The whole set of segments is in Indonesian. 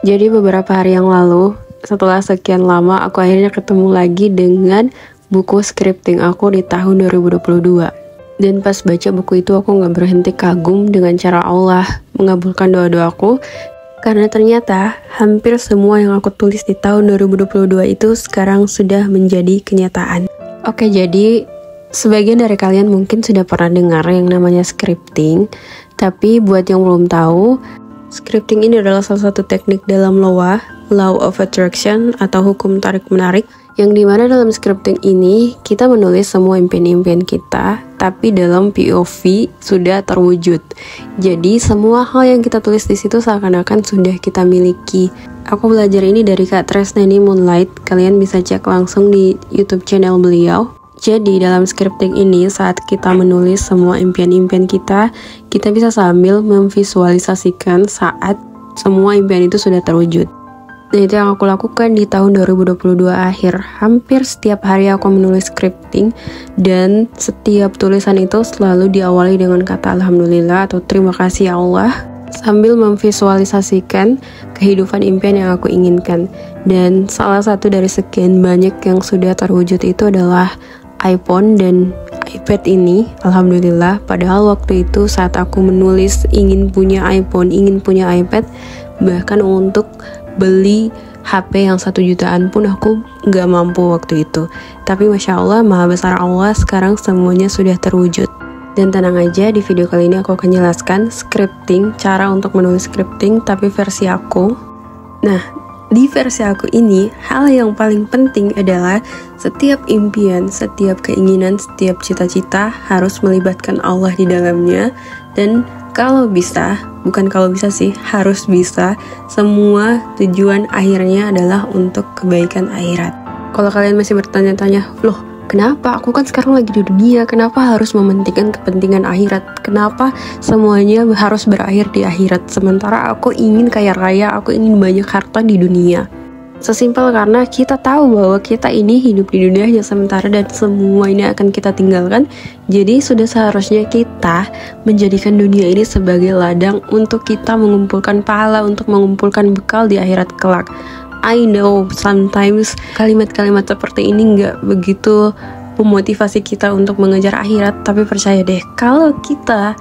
Jadi beberapa hari yang lalu, setelah sekian lama, aku akhirnya ketemu lagi dengan buku scripting aku di tahun 2022. Dan pas baca buku itu aku gak berhenti kagum dengan cara Allah mengabulkan doa-doaku. Karena ternyata hampir semua yang aku tulis di tahun 2022 itu sekarang sudah menjadi kenyataan. Oke, jadi sebagian dari kalian mungkin sudah pernah dengar yang namanya scripting. Tapi buat yang belum tahu, scripting ini adalah salah satu teknik dalam Law of Attraction atau hukum tarik-menarik, yang dimana dalam scripting ini kita menulis semua impian-impian kita, tapi dalam POV sudah terwujud. Jadi semua hal yang kita tulis di situ seakan-akan sudah kita miliki. Aku belajar ini dari Kak Tresnani Moonlight. Kalian bisa cek langsung di YouTube channel beliau. Jadi dalam scripting ini saat kita menulis semua impian-impian kita bisa sambil memvisualisasikan saat semua impian itu sudah terwujud. Nah, itu yang aku lakukan di tahun 2022 akhir. Hampir setiap hari aku menulis scripting, dan setiap tulisan itu selalu diawali dengan kata Alhamdulillah atau terima kasih ya Allah, sambil memvisualisasikan kehidupan impian yang aku inginkan. Dan salah satu dari sekian banyak yang sudah terwujud itu adalah iPhone dan iPad ini. Alhamdulillah, padahal waktu itu saat aku menulis ingin punya iPhone, ingin punya iPad, bahkan untuk beli HP yang 1 jutaan pun aku gak mampu waktu itu. Tapi Masya Allah, Maha Besar Allah, sekarang semuanya sudah terwujud. Dan tenang aja, di video kali ini aku akan jelaskan scripting, cara untuk menulis scripting, tapi versi aku. Nah, di versi aku ini, hal yang paling penting adalah setiap impian, setiap keinginan, setiap cita-cita harus melibatkan Allah di dalamnya. Dan kalau bisa, bukan kalau bisa sih, harus bisa, semua tujuan akhirnya adalah untuk kebaikan akhirat. Kalau kalian masih bertanya-tanya, loh kenapa? Aku kan sekarang lagi di dunia, kenapa harus mementingkan kepentingan akhirat? Kenapa semuanya harus berakhir di akhirat? Sementara aku ingin kaya raya, aku ingin banyak harta di dunia. Sesimpel karena kita tahu bahwa kita ini hidup di dunia hanya sementara dan semua ini akan kita tinggalkan. Jadi sudah seharusnya kita menjadikan dunia ini sebagai ladang untuk kita mengumpulkan pahala, untuk mengumpulkan bekal di akhirat kelak. I know sometimes kalimat-kalimat seperti ini nggak begitu memotivasi kita untuk mengejar akhirat, tapi percaya deh, kalau kita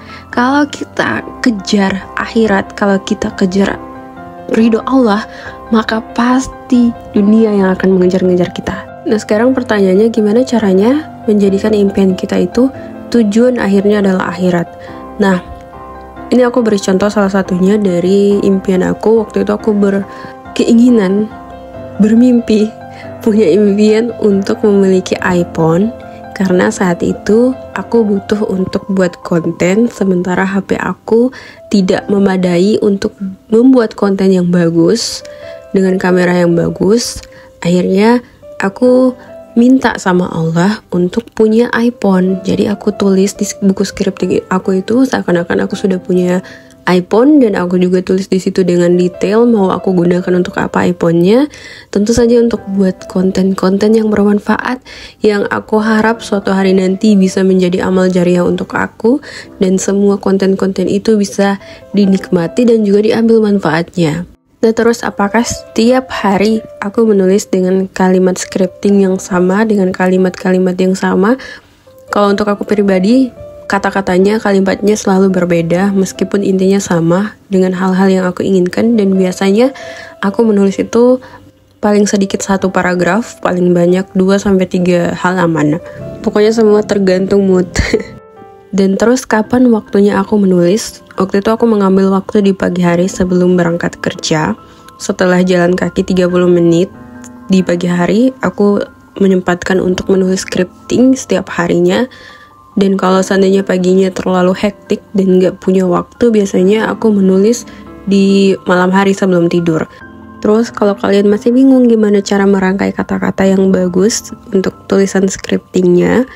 kejar akhirat, kalau kita kejar ridho Allah, maka pasti dunia yang akan mengejar-ngejar kita. Nah, sekarang pertanyaannya, gimana caranya menjadikan impian kita itu tujuan akhirnya adalah akhirat? Nah, ini aku beri contoh salah satunya dari impian aku. Waktu itu aku bermimpi punya impian untuk memiliki iPhone, karena saat itu aku butuh untuk buat konten, sementara HP aku tidak memadai untuk membuat konten yang bagus dengan kamera yang bagus. Akhirnya aku minta sama Allah untuk punya iPhone. Jadi aku tulis di buku scripting aku itu seakan-akan aku sudah punya iPhone, dan aku juga tulis di situ dengan detail mau aku gunakan untuk apa iPhone-nya. Tentu saja untuk buat konten-konten yang bermanfaat, yang aku harap suatu hari nanti bisa menjadi amal jariah untuk aku, dan semua konten-konten itu bisa dinikmati dan juga diambil manfaatnya. Nah, terus apakah setiap hari aku menulis dengan kalimat scripting yang sama, dengan kalimat-kalimat yang sama? Kalau untuk aku pribadi, kata-katanya, kalimatnya selalu berbeda meskipun intinya sama dengan hal-hal yang aku inginkan. Dan biasanya aku menulis itu paling sedikit 1 paragraf, paling banyak 2-3 halaman. Pokoknya semua tergantung mood. Dan terus kapan waktunya aku menulis? Waktu itu aku mengambil waktu di pagi hari sebelum berangkat kerja. Setelah jalan kaki 30 menit di pagi hari, aku menyempatkan untuk menulis scripting setiap harinya. Dan kalau seandainya paginya terlalu hektik dan gak punya waktu, biasanya aku menulis di malam hari sebelum tidur. Terus kalau kalian masih bingung gimana cara merangkai kata-kata yang bagus untuk tulisan scriptingnya,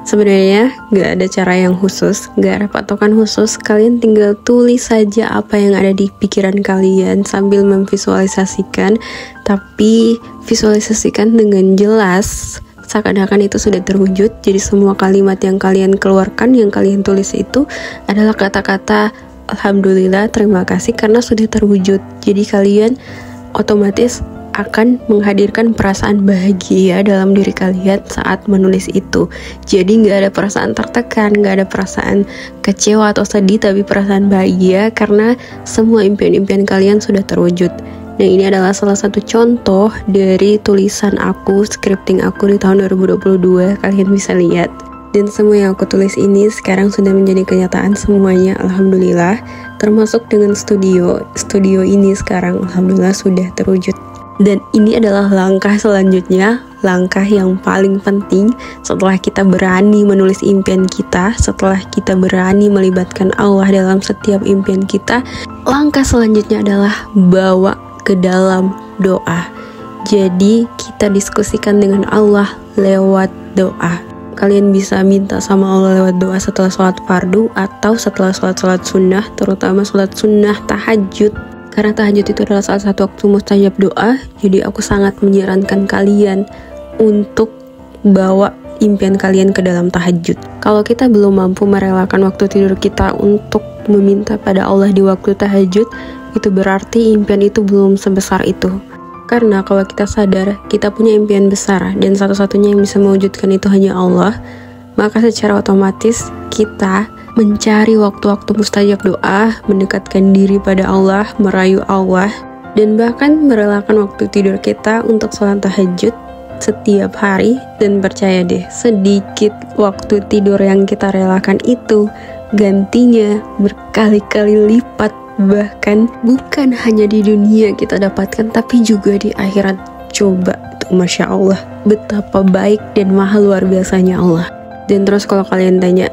sebenarnya gak ada cara yang khusus, gak ada patokan khusus. Kalian tinggal tulis saja apa yang ada di pikiran kalian sambil memvisualisasikan, tapi visualisasikan dengan jelas, seakan-akan itu sudah terwujud. Jadi semua kalimat yang kalian keluarkan, yang kalian tulis itu adalah kata-kata alhamdulillah, terima kasih karena sudah terwujud. Jadi kalian otomatis akan menghadirkan perasaan bahagia dalam diri kalian saat menulis itu. Jadi nggak ada perasaan tertekan, nggak ada perasaan kecewa atau sedih, tapi perasaan bahagia karena semua impian-impian kalian sudah terwujud. Nah, ini adalah salah satu contoh dari tulisan aku, scripting aku di tahun 2022. Kalian bisa lihat. Dan semua yang aku tulis ini sekarang sudah menjadi kenyataan semuanya, alhamdulillah. Termasuk dengan studio ini sekarang alhamdulillah sudah terwujud. Dan ini adalah langkah selanjutnya, langkah yang paling penting setelah kita berani menulis impian kita, setelah kita berani melibatkan Allah dalam setiap impian kita. Langkah selanjutnya adalah bawa ke dalam doa. Jadi kita diskusikan dengan Allah lewat doa. Kalian bisa minta sama Allah lewat doa setelah sholat fardu atau setelah sholat sunnah, terutama sholat sunnah tahajud. Karena tahajud itu adalah salah satu waktu mustajab doa, jadi aku sangat menyarankan kalian untuk bawa impian kalian ke dalam tahajud. Kalau kita belum mampu merelakan waktu tidur kita untuk meminta pada Allah di waktu tahajud, itu berarti impian itu belum sebesar itu. Karena kalau kita sadar kita punya impian besar dan satu-satunya yang bisa mewujudkan itu hanya Allah, maka secara otomatis kita mencari waktu-waktu mustajab doa, mendekatkan diri pada Allah, merayu Allah, dan bahkan merelakan waktu tidur kita untuk sholat tahajud setiap hari. Dan percaya deh, sedikit waktu tidur yang kita relakan itu gantinya berkali-kali lipat. Bahkan bukan hanya di dunia kita dapatkan, tapi juga di akhirat. Coba tuh, Masya Allah, betapa baik dan mahal luar biasanya Allah. Dan terus kalau kalian tanya,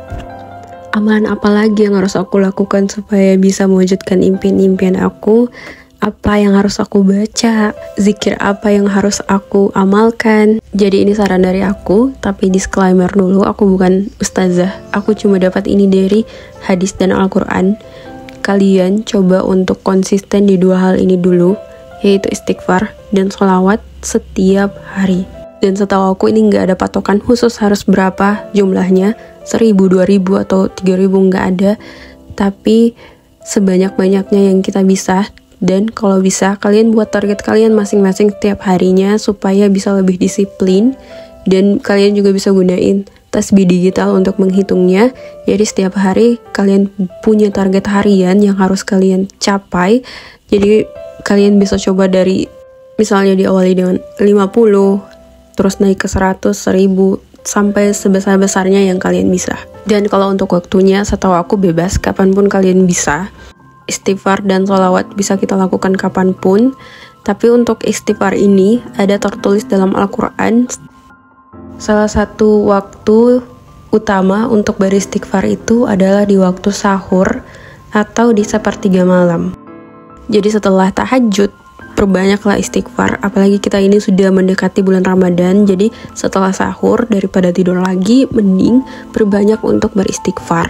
amalan apa lagi yang harus aku lakukan supaya bisa mewujudkan impian-impian aku? Apa yang harus aku baca? Zikir apa yang harus aku amalkan? Jadi ini saran dari aku, tapi disclaimer dulu, aku bukan ustazah. Aku cuma dapat ini dari hadis dan Al-Quran. Kalian coba untuk konsisten di dua hal ini dulu, yaitu istighfar dan sholawat setiap hari. Dan setahu aku ini nggak ada patokan khusus harus berapa jumlahnya, 1000, 2000, atau 3000, nggak ada. Tapi sebanyak-banyaknya yang kita bisa. Dan kalau bisa, kalian buat target kalian masing-masing setiap harinya supaya bisa lebih disiplin. Dan kalian juga bisa gunain tasbih digital untuk menghitungnya. Jadi setiap hari kalian punya target harian yang harus kalian capai. Jadi kalian bisa coba dari, misalnya diawali dengan 50, terus naik ke 100, 1000, sampai sebesar-besarnya yang kalian bisa. Dan kalau untuk waktunya, setahu aku bebas, kapanpun kalian bisa. Istighfar dan sholawat bisa kita lakukan kapanpun. Tapi untuk istighfar ini ada tertulis dalam Al-Quran, salah satu waktu utama untuk beristighfar itu adalah di waktu sahur atau di sepertiga malam. Jadi setelah tahajud, perbanyaklah istighfar. Apalagi kita ini sudah mendekati bulan Ramadan, jadi setelah sahur daripada tidur lagi, mending perbanyak untuk beristighfar.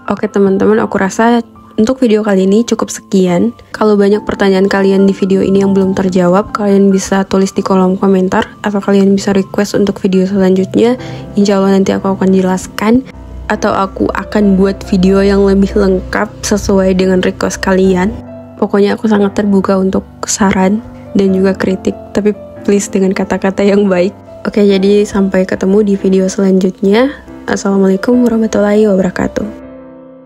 Oke teman-teman, aku rasa untuk video kali ini cukup sekian. Kalau banyak pertanyaan kalian di video ini yang belum terjawab, kalian bisa tulis di kolom komentar, atau kalian bisa request untuk video selanjutnya. Insya Allah nanti aku akan jelaskan, atau aku akan buat video yang lebih lengkap sesuai dengan request kalian. Pokoknya aku sangat terbuka untuk saran dan juga kritik, tapi please dengan kata-kata yang baik. Oke, jadi sampai ketemu di video selanjutnya. Assalamualaikum warahmatullahi wabarakatuh.